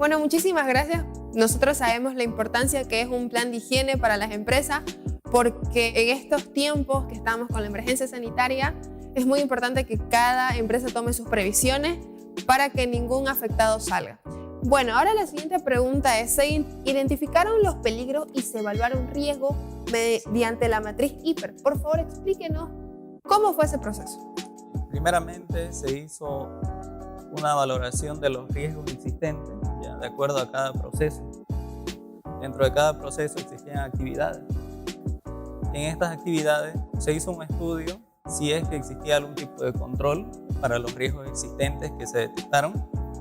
Bueno, muchísimas gracias. Nosotros sabemos la importancia que es un plan de higiene para las empresas, porque en estos tiempos que estamos con la emergencia sanitaria, es muy importante que cada empresa tome sus previsiones para que ningún afectado salga. Bueno, ahora la siguiente pregunta es: ¿se identificaron los peligros y se evaluaron riesgos mediante la matriz HIPER? Por favor, explíquenos cómo fue ese proceso. Primeramente se hizo una valoración de los riesgos existentes, ya, de acuerdo a cada proceso. Dentro de cada proceso existían actividades. En estas actividades se hizo un estudio si es que existía algún tipo de control para los riesgos existentes que se detectaron,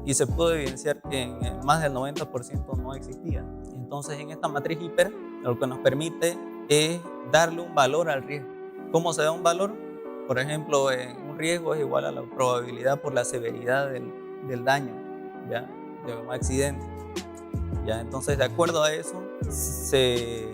y se pudo evidenciar que en más del 90% no existía. Entonces, en esta matriz HIPER, lo que nos permite es darle un valor al riesgo. ¿Cómo se da un valor? Por ejemplo, un riesgo es igual a la probabilidad por la severidad del daño, ¿ya?, de un accidente. ¿Ya? Entonces, de acuerdo a eso, se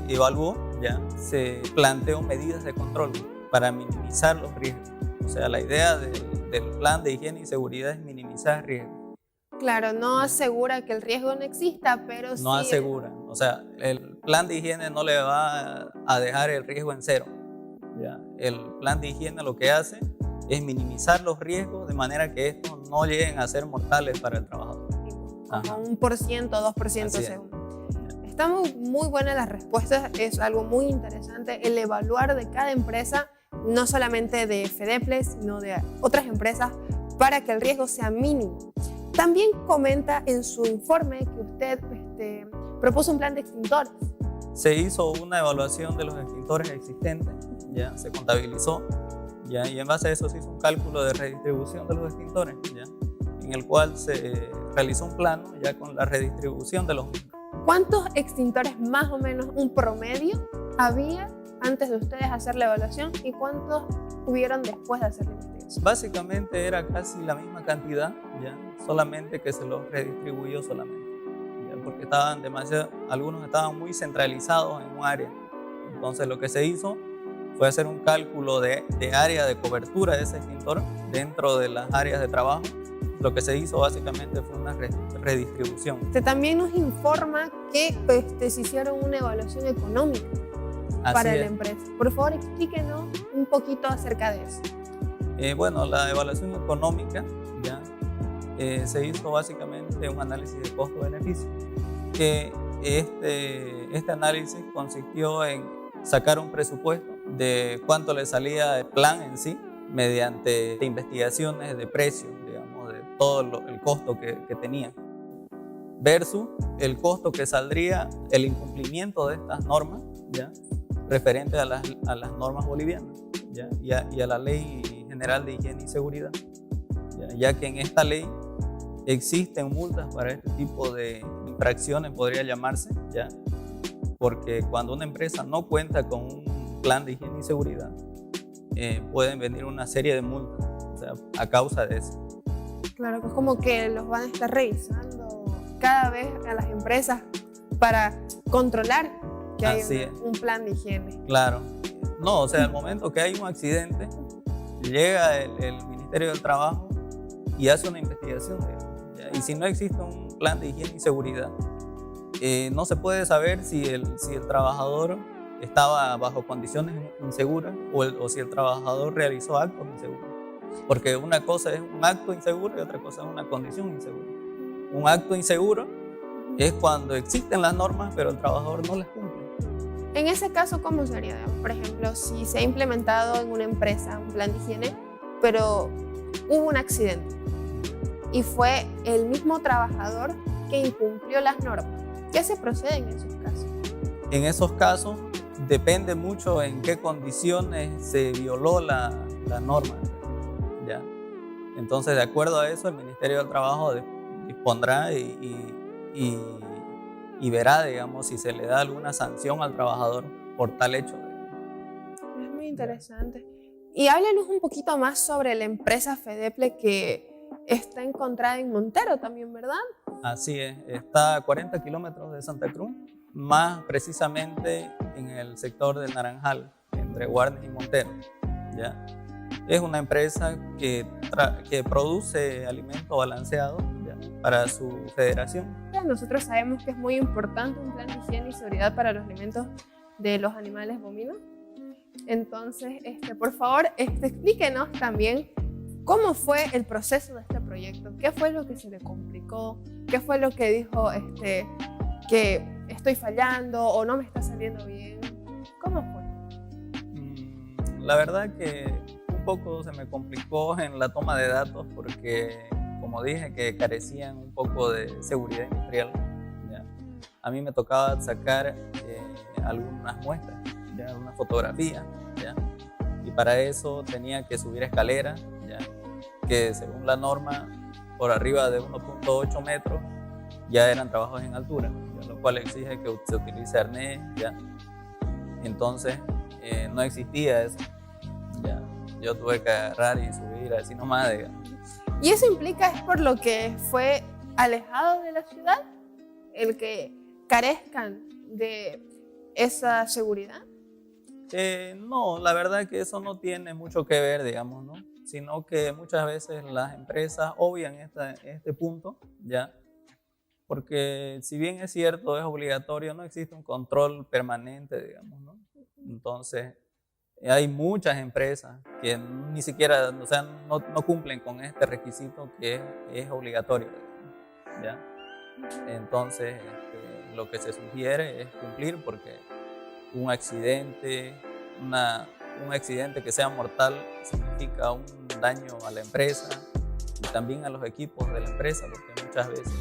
evaluó, ¿ya?, se planteó medidas de control para minimizar los riesgos. O sea, la idea del plan de higiene y seguridad es minimizar riesgos. Claro, no asegura que el riesgo no exista, pero sí... No asegura. O sea, el plan de higiene no le va a dejar el riesgo en cero, ¿ya? El plan de higiene lo que hace es minimizar los riesgos de manera que estos no lleguen a ser mortales para el trabajador. Como 1%, 2% según. Están muy buenas las respuestas, es algo muy interesante el evaluar de cada empresa, no solamente de FEDEPLE, sino de otras empresas, para que el riesgo sea mínimo. También comenta en su informe que usted propuso un plan de extintores. Se hizo una evaluación de los extintores existentes, ya se contabilizó, ya, y en base a eso se hizo un cálculo de redistribución de los extintores, ya, en el cual se realizó un plano ya con la redistribución de los mismos. ¿Cuántos extintores más o menos, un promedio, había antes de ustedes hacer la evaluación y cuántos hubieron después de hacer la investigación? Básicamente era casi la misma cantidad, ya, solamente que se los redistribuyó solamente, ya, porque algunos estaban muy centralizados en un área. Entonces lo que se hizo fue hacer un cálculo de área de cobertura de ese extintor dentro de las áreas de trabajo. Lo que se hizo básicamente fue una redistribución. Usted también nos informa que se hicieron una evaluación económica para la empresa. Por favor, explíquenos un poquito acerca de eso. Bueno, la evaluación económica ya se hizo básicamente un análisis de costo-beneficio. Este análisis consistió en sacar un presupuesto de cuánto le salía el plan en sí mediante investigaciones de precios, digamos, de todo el costo que tenía, versus el costo que saldría el incumplimiento de estas normas, ¿ya?, referente a las normas bolivianas, ¿ya?, y a la Ley General de Higiene y Seguridad, ya que en esta ley existen multas para este tipo de infracciones, podría llamarse, ¿ya?, porque cuando una empresa no cuenta con un plan de higiene y seguridad, pueden venir una serie de multas, o sea, a causa de eso. Claro, que es como que los van a estar revisando cada vez a las empresas para controlar que hay un plan de higiene. Claro. No, o sea, al momento que hay un accidente, llega el Ministerio del Trabajo y hace una investigación, ¿ya? Y si no existe un plan de higiene y seguridad, no se puede saber si el trabajador estaba bajo condiciones inseguras o si el trabajador realizó actos inseguros. Porque una cosa es un acto inseguro y otra cosa es una condición insegura. Un acto inseguro es cuando existen las normas pero el trabajador no las cumple. En ese caso, ¿cómo sería? Por ejemplo, si se ha implementado en una empresa un plan de higiene, pero hubo un accidente y fue el mismo trabajador que incumplió las normas, ¿qué se procede en esos casos? En esos casos depende mucho en qué condiciones se violó la norma, ¿ya? Entonces, de acuerdo a eso, el Ministerio del Trabajo dispondrá y verá, digamos, si se le da alguna sanción al trabajador por tal hecho. Es muy interesante. Y háblenos un poquito más sobre la empresa FEDEPLE que está encontrada en Montero también, ¿verdad? Así es, está a 40 kilómetros de Santa Cruz, más precisamente en el sector de Naranjal, entre Guarnes y Montero, ¿ya? Es una empresa que produce alimentos balanceados, ¿ya?, para su federación. Nosotros sabemos que es muy importante un plan de higiene y seguridad para los alimentos de los animales bovinos. Entonces, por favor, explíquenos también cómo fue el proceso de este proyecto, qué fue lo que se le complicó, qué fue lo que dijo que estoy fallando o no me está saliendo bien. ¿Cómo fue? La verdad que un poco se me complicó en la toma de datos porque, como dije, que carecían un poco de seguridad industrial. ¿Ya? A mí me tocaba sacar algunas muestras, ¿ya? Una fotografía, ¿ya? Y para eso tenía que subir escaleras, ¿ya? Que según la norma, por arriba de 1.8 metros ya eran trabajos en altura, ¿ya? Lo cual exige que se utilice arnés, ¿ya? Entonces no existía eso, ¿ya? Yo tuve que agarrar y subir así nomás, digamos. ¿Y eso implica es por lo que fue alejado de la ciudad, el que carezcan de esa seguridad? No, la verdad que eso no tiene mucho que ver, digamos, ¿no? Sino que muchas veces las empresas obvian este punto, ¿ya? Porque si bien es cierto, es obligatorio, no existe un control permanente, digamos, ¿no? Entonces, hay muchas empresas que ni siquiera, o sea, no cumplen con este requisito que es obligatorio, ¿ya? Entonces, lo que se sugiere es cumplir porque un accidente que sea mortal significa un daño a la empresa y también a los equipos de la empresa, porque muchas veces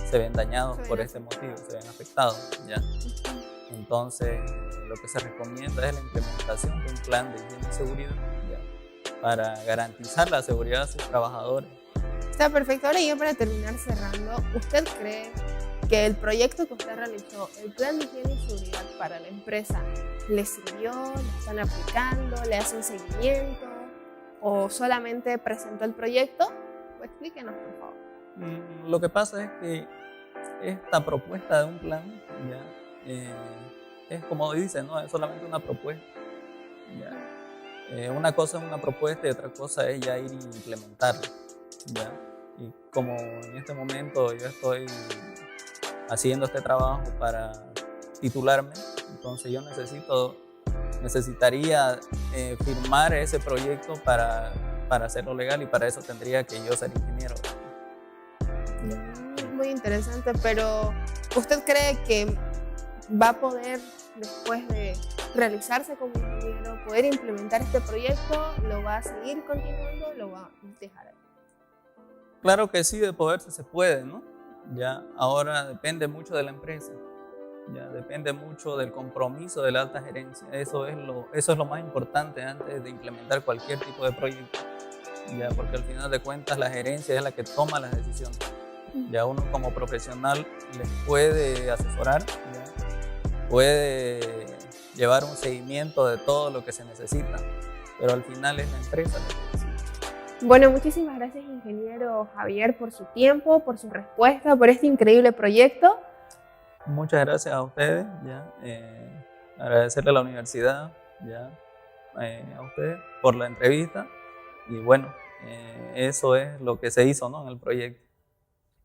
se ven dañados por este motivo, se ven afectados, ¿ya? Entonces, lo que se recomienda es la implementación de un plan de higiene y seguridad, ¿ya? Para garantizar la seguridad de sus trabajadores. Está perfecto. Ahora ya para terminar cerrando, ¿usted cree que el proyecto que usted realizó, el plan de higiene y seguridad para la empresa, le sirvió, le están aplicando, le hacen seguimiento o solamente presentó el proyecto? Explíquenos, por favor. Lo que pasa es que esta propuesta de un plan, ¿ya? Es como dice, ¿no? Es solamente una propuesta, ¿ya? Una cosa es una propuesta y otra cosa es ya ir y implementarla, ¿ya? Y como en este momento yo estoy haciendo este trabajo para titularme, entonces yo necesitaría firmar ese proyecto para hacerlo legal y para eso tendría que yo ser ingeniero. Muy interesante, pero ¿usted cree que va a poder, después de realizarse como ingeniero, poder implementar este proyecto? ¿Lo va a seguir continuando? ¿Lo va a dejar ahí? Claro que sí, de poderse se puede, ¿no? Ya, ahora depende mucho de la empresa, ya depende mucho del compromiso de la alta gerencia. Eso es lo más importante antes de implementar cualquier tipo de proyecto, ya, porque al final de cuentas la gerencia es la que toma las decisiones. Ya uno como profesional les puede asesorar, ya, puede llevar un seguimiento de todo lo que se necesita, pero al final es la empresa la que decide. Bueno, muchísimas gracias, ingeniero Javier, por su tiempo, por su respuesta, por este increíble proyecto. Muchas gracias a ustedes, ya, agradecerle a la universidad, ya, a ustedes por la entrevista y bueno, eso es lo que se hizo, ¿no? En el proyecto.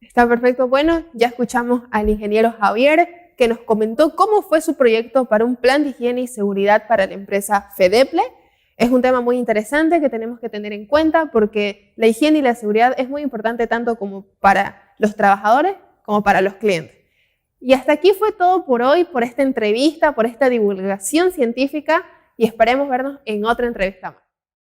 Está perfecto. Bueno, ya escuchamos al ingeniero Javier, que nos comentó cómo fue su proyecto para un plan de higiene y seguridad para la empresa Fedeple. Es un tema muy interesante que tenemos que tener en cuenta porque la higiene y la seguridad es muy importante tanto como para los trabajadores como para los clientes. Y hasta aquí fue todo por hoy, por esta entrevista, por esta divulgación científica y esperemos vernos en otra entrevista más.